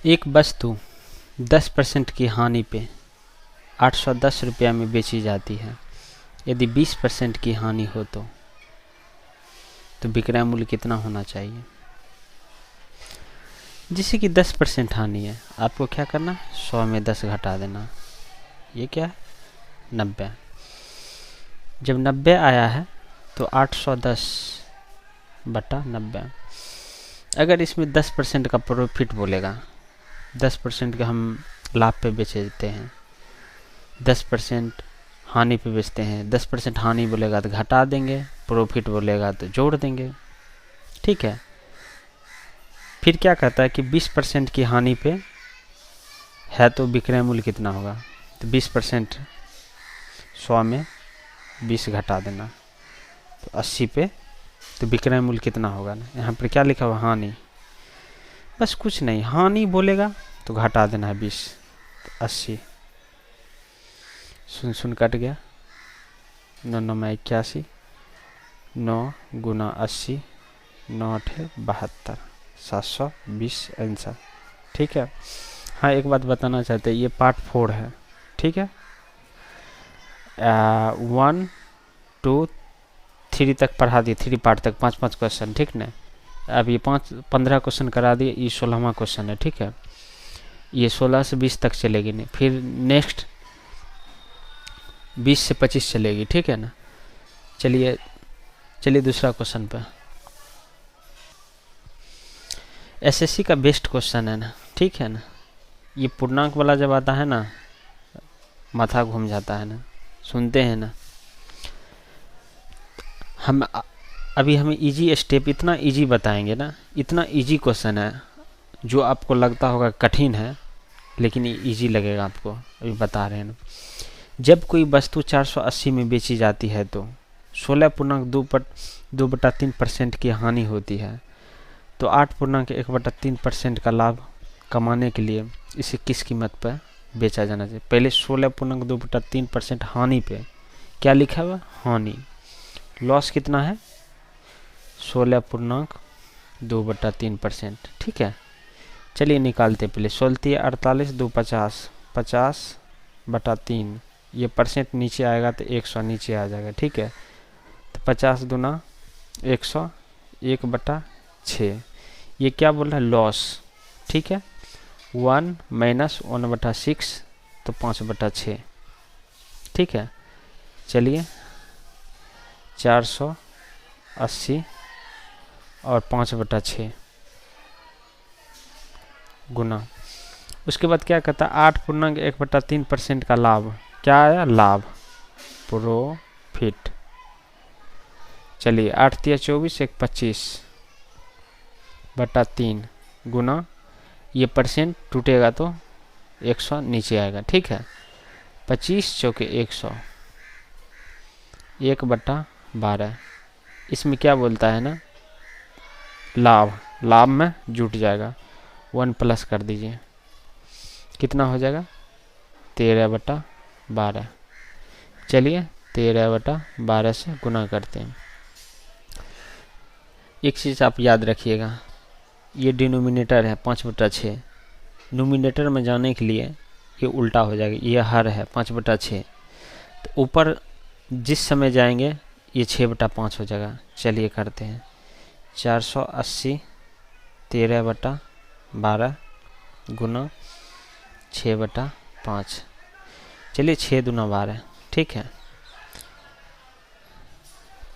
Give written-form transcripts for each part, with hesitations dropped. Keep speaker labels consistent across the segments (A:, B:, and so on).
A: एक वस्तु 10% की हानि पे 810 रुपया में बेची जाती है। यदि 20% की हानि हो तो विक्रय मूल्य कितना होना चाहिए। जिससे कि 10% हानि है, आपको क्या करना, 100 में 10 घटा देना। ये क्या है, 90। जब 90 आया है तो 810 बटा 90। अगर इसमें 10% का प्रॉफिट बोलेगा, 10% का हम लाभ पे बेचते हैं, 10% हानि पे बेचते हैं, 10% हानि बोलेगा तो घटा देंगे, प्रॉफिट बोलेगा तो जोड़ देंगे। ठीक है। फिर क्या कहता है कि 20% की हानि पे है तो विक्रय मूल्य कितना होगा। तो 20% 100 में 20 घटा देना तो 80 पे तो विक्रय मूल्य कितना होगा ना। यहाँ पर क्या लिखा हुआ, हानि। बस कुछ नहीं, हानि बोलेगा तो घटा देना है 20, तो 80। सुन कट गया, 9 9 में 81, 9 गुना 80, 9 8 72, 720 आंसर। ठीक है। हाँ, एक बात बताना चाहते हैं, ये पार्ट 4 है। ठीक है। 1 2 3 तक पढ़ा दिए, 3 पार्ट तक 5 क्वेश्चन। ठीक ना। अब ये 15 क्वेश्चन करा दिए, ये 16वां क्वेश्चन है। ठीक है। ये 16 से 20 तक चलेगी नहीं, फिर नेक्स्ट 20 से 25 चलेगी। ठीक है ना। चलिए दूसरा क्वेश्चन पे। एसएससी का बेस्ट क्वेश्चन है ना। ठीक है ना। ये पूर्णांक वाला जब आता है ना, माथा घूम जाता है ना, सुनते हैं ना। हम इजी स्टेप, इतना इजी बताएंगे ना, इतना इजी क्वेश्चन है जो आपको लगता होगा कठिन है, लेकिन ये इजी लगेगा आपको। अभी बता रहे हैं ना। जब कोई वस्तु 480 में बेची जाती है तो 16.2/3% की हानि होती है, तो 8.1/3% का लाभ कमाने के लिए इसे किस कीमत पर बेचा जाना चाहिए। पहले 16.2/3% हानि पे क्या लिखा हुआ, हानि। लॉस कितना है, 16.2/3%। ठीक है। चलिए निकालते पहले। 16 48 2 50, 50/3। ये परसेंट नीचे आएगा तो 100 नीचे आ जाएगा। ठीक है। तो 50 दूना 100, 1/6। ये क्या बोल रहा है, लॉस। ठीक है। 1 - 1/6 तो 5/6। ठीक है। चलिए 480 और 5/6 गुना। उसके बाद क्या कहता है, 8.1/3% का लाभ। क्या आया, लाभ, प्रॉफिट। चलिए 8 × 24 1 25/3 गुना, ये परसेंट टूटेगा तो 100 नीचे आएगा। ठीक है। 25 × 4 = 100, 1/12। इसमें क्या बोलता है ना, लाभ में जुट जाएगा, 1 प्लस कर दीजिए, कितना हो जाएगा, 13/12। चलिए 13/12 से गुना करते हैं। एक चीज़ आप याद रखिएगा, ये डिनोमिनेटर है 5/6, नोमिनेटर में जाने के लिए ये उल्टा हो जाएगा, ये हर है 5/6, तो ऊपर जिस समय जाएंगे ये 6/5 हो जाएगा। चलिए करते हैं, 480 13/12 गुना 6/5। चलिए 6 दूना 12। ठीक है।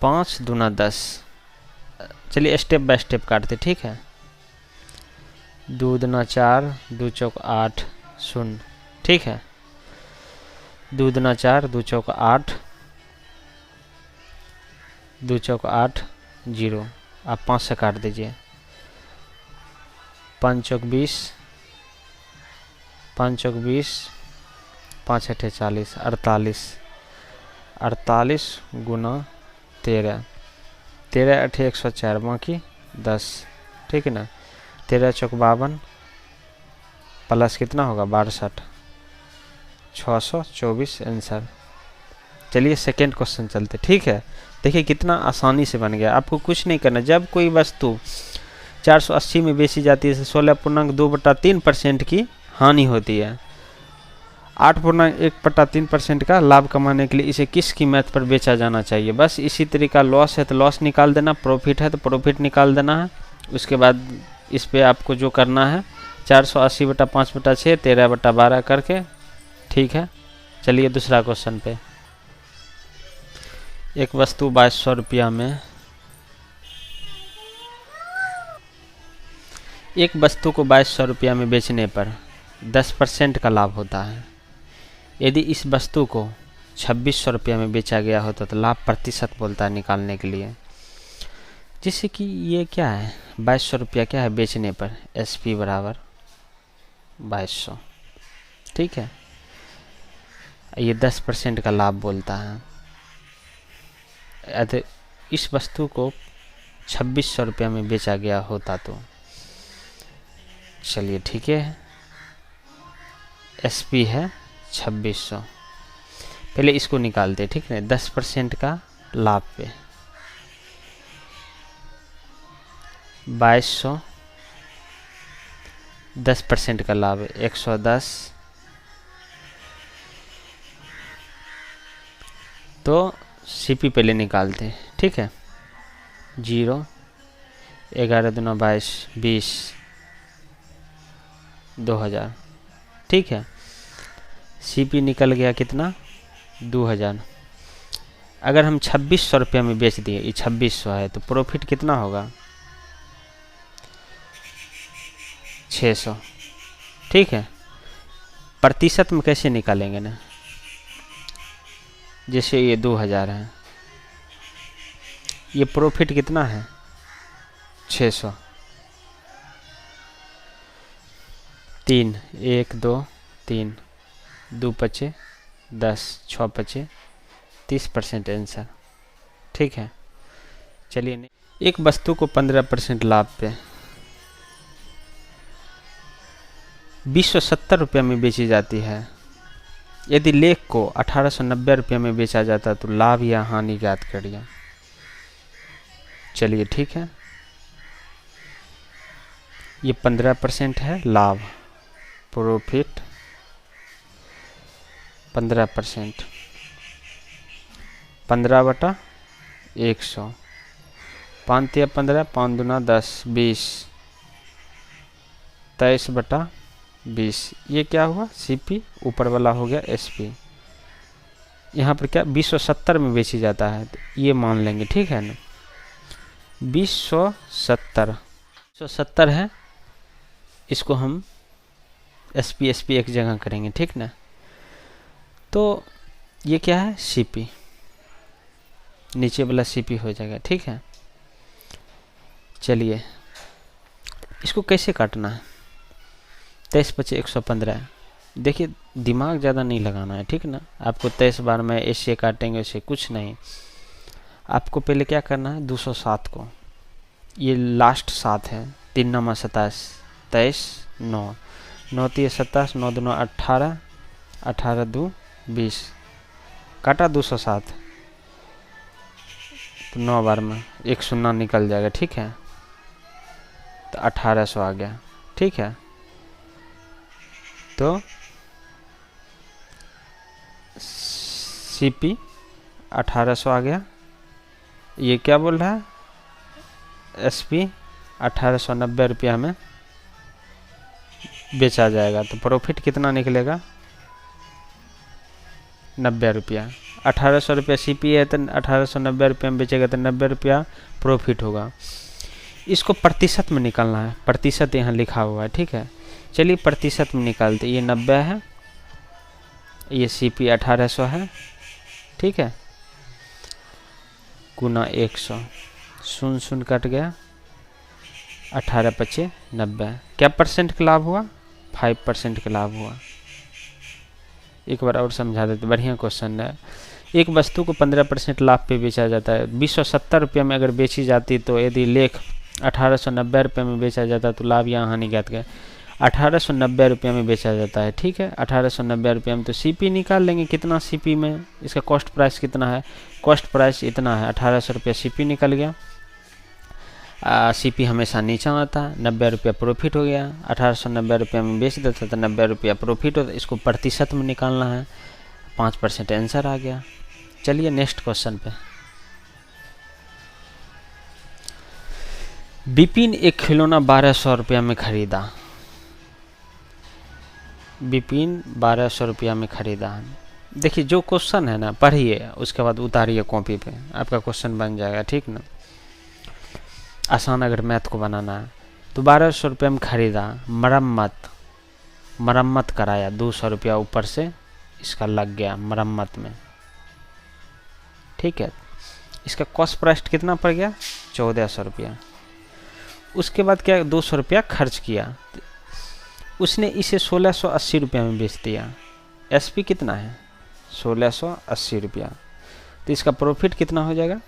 A: 5 दूना 10। चलिए स्टेप बाय स्टेप काटते। ठीक है। 2 दूना 4, 2 चौक 8 0। ठीक है। 2 दूना 4, 2 चौक 8, 2 चौक 8 0। आप 5 से काट दीजिए। 5 चौक 20, 5 चौक 20, 5 8 40, 48। 48 गुना 13, 13 8 104, बाकी 10। ठीक है ना। 13 चौक 52 प्लस कितना होगा, 62, 624 आंसर। चलिए सेकेंड क्वेश्चन चलते। ठीक है। देखिए कितना आसानी से बन गया, आपको कुछ नहीं करना। जब कोई वस्तु 480 में बेची जाती है, 16.2/3% की हानि होती है। 8.1/3% का लाभ कमाने के लिए इसे किस कीमत पर बेचा जाना चाहिए। बस इसी तरीका, लॉस है तो लॉस निकाल देना, प्रॉफिट है तो प्रॉफिट निकाल देना है। उसके बाद इस पे आपको जो करना है 480/5/6 13/12 करके, ठीक है। चलिए दूसरा क्वेश्चन पे। एक वस्तु 2200 रुपया में, एक वस्तु को 2200 रुपया में बेचने पर 10% का लाभ होता है। यदि इस वस्तु को 2600 रुपया में बेचा गया होता तो लाभ प्रतिशत बोलता है निकालने के लिए। जैसे कि ये क्या है, 2200 रुपया क्या है बेचने पर, SP बराबर 2200, ठीक है। ये 10% का लाभ बोलता है। यदि इस वस्तु को 2600 रुपया में बेचा गया होता तो, चलिए ठीक है, SP है 2600। पहले इसको निकालते, ठीक है। 10% का लाभ पे 2200, 10% का लाभ है 110, तो CP पहले निकालते, ठीक है। 0, 11 दूना 22, 20, 2000, ठीक है। CP निकल गया कितना, 2000। अगर हम 2600 रुपया में बेच दिए, ये 2600 है, तो प्रॉफिट कितना होगा, 600, ठीक है। प्रतिशत में कैसे निकालेंगे ना, जैसे ये 2000 है, ये प्रॉफिट कितना है 600। 3, 1 2 3, 2 पचे 10, 6 पचे 30% आंसर, ठीक है। चलिए, एक वस्तु को 15% लाभ पे 270 रुपये में बेची जाती है। यदि लेख को 1890 रुपये में बेचा जाता तो लाभ या हानि ज्ञात करिए। चलिए ठीक है, ये 15% है लाभ, प्रॉफिट 15%, 15/100, 5 या 15, 5 दूना 10, 20, 23/20। ये क्या हुआ, CP, ऊपर वाला हो गया SP। यहाँ पर क्या 270 में बेची जाता है, तो ये मान लेंगे, ठीक है ना। 270 है, इसको हम SP एक जगह करेंगे, ठीक ना। तो ये क्या है, CP, नीचे वाला CP हो जाएगा, ठीक है। चलिए, इसको कैसे काटना है, 23 पचे 115। देखिए, दिमाग ज़्यादा नहीं लगाना है, ठीक ना। आपको 23 बार में ऐसे काटेंगे, ऐसे कुछ नहीं। आपको पहले क्या करना है, 207 को, ये लास्ट 7 है, 3 9 27, 23 9, 9 3 27, 9 2 18, 18 2 20, काटा 207, तो 9 बार में 1 0 निकल जाएगा, ठीक है। तो 1800 आ गया, ठीक है। तो CP 1800 आ गया। ये क्या बोल रहा है, SP 1890 रुपया में बेचा जाएगा, तो प्रॉफिट कितना निकलेगा, 90 रुपया। 1800 रुपया CP है, तो 1890 रुपया में बेचेगा, तो 90 रुपया प्रॉफिट होगा। इसको प्रतिशत में निकालना है, प्रतिशत यहाँ लिखा हुआ है, ठीक है। चलिए प्रतिशत में निकालते, ये 90 है, ये CP 1800 है, ठीक है, गुना 100, 0 0 कट गया, 18 पचे 90। क्या परसेंट का लाभ हुआ, 5% का लाभ हुआ। एक बार और समझा देते, बढ़िया क्वेश्चन है। एक वस्तु को 15% लाभ पे बेचा जाता है, 270 रुपये में अगर बेची जाती तो यदि लेख 1890 रुपये में बेचा जाता तो लाभ या हानि ज्ञात करें। 1890 रुपये में बेचा जाता है, ठीक है। 1890 रुपये में तो CP निकाल लेंगे, कितना CP में, इसका कॉस्ट प्राइस कितना है, कॉस्ट प्राइस इतना है, 1800 रुपया CP निकल गया। सीपी हमेशा नीचा आता है। 90 रुपया प्रॉफिट हो गया, 1890 रुपये में बेच देता तो 90 रुपया प्रॉफिट होता। इसको प्रतिशत में निकालना है, 5% आंसर आ गया। चलिए नेक्स्ट क्वेश्चन पे। विपिन एक खिलौना 1200 रुपया में खरीदा। विपिन 1200 रुपया में खरीदा। देखिए जो क्वेश्चन है ना, पढ़िए उसके बाद उतारिए कॉपी पे, आपका क्वेश्चन बन जाएगा, ठीक ना। आसान अगर मैथ को बनाना है तो 1200 रुपये में खरीदा, मरम्मत कराया, 200 रुपया ऊपर से इसका लग गया मरम्मत में, ठीक है। इसका कॉस्ट प्राइस कितना पड़ गया, 1400 रुपया। उसके बाद क्या, 200 रुपया खर्च किया, उसने इसे 1680 रुपया में बेच दिया। एसपी कितना है, 1680 रुपया। तो इसका प्रॉफिट कितना हो जाएगा,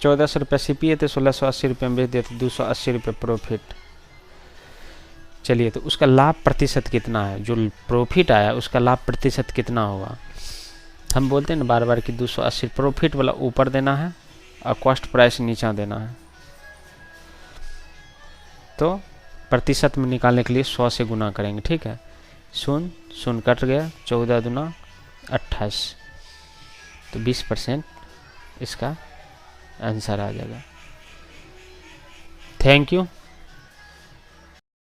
A: 1400 रुपया सीपी है तो 1680 रुपये में बेच दिया तो 280 रुपये प्रॉफिट। चलिए तो उसका लाभ प्रतिशत कितना है, जो प्रॉफिट आया उसका लाभ प्रतिशत कितना होगा। हम बोलते हैं ना बार बार कि 280 प्रॉफिट वाला ऊपर देना है और कॉस्ट प्राइस नीचा देना है। तो प्रतिशत में निकालने के लिए 100 से गुना करेंगे, ठीक है। 0 कट गया, 14 दूना 28, तो 20% इसका आंसर आ जाएगा। Thank you.